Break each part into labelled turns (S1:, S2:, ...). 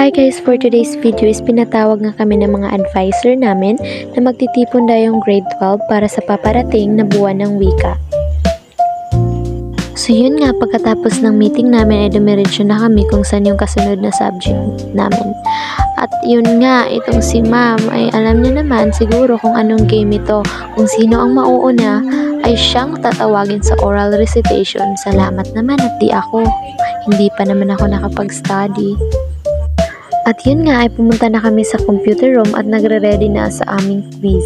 S1: Hi guys, for today's video is pinatawag nga kami ng mga advisor namin na magtitipon dayong grade 12 para sa paparating na buwan ng wika. So yun nga, pagkatapos ng meeting namin ay dumiretso na kami kung saan yung kasunod na subject namin. At yun nga, itong si ma'am ay alam niya naman siguro kung anong game ito. Kung sino ang mauuna ay siyang tatawagin sa oral recitation. Salamat naman at di ako. Hindi pa naman ako nakapag-study. At yun nga ay pumunta na kami sa computer room at nagre-ready na sa aming quiz.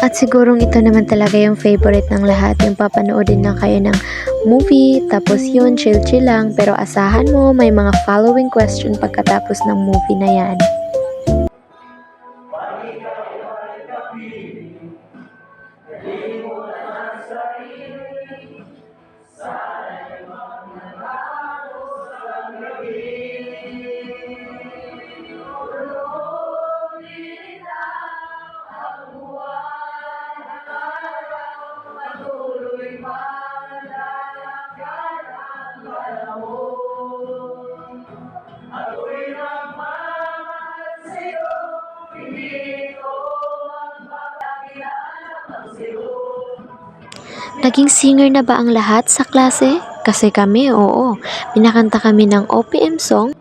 S1: At sigurong ito naman talaga yung favorite ng lahat, yung papanoodin lang kayo ng movie, tapos yun, chill-chill lang, pero asahan mo may mga following question pagkatapos ng movie na yan. Naging singer na ba ang lahat sa klase? Kasi kami, oo. Pinakanta kami ng OPM song.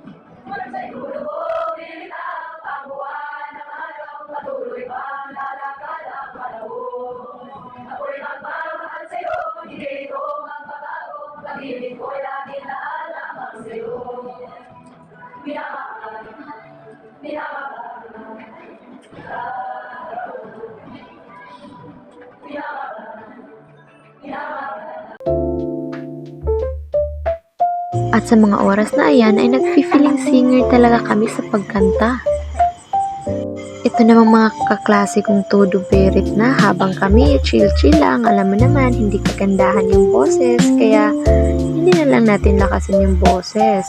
S1: At sa mga oras na ayan ay nag-feeling singer talaga kami sa pagkanta. Ito namang mga kaklase kong todo berit na habang kami chill-chill lang. Alam mo naman, hindi kagandahan yung boses, kaya hindi na lang natin lakasin yung boses.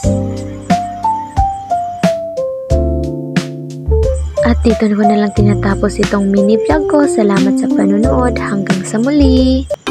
S1: At dito ko na lang tinatapos itong mini vlog ko. Salamat sa panonood. Hanggang sa muli!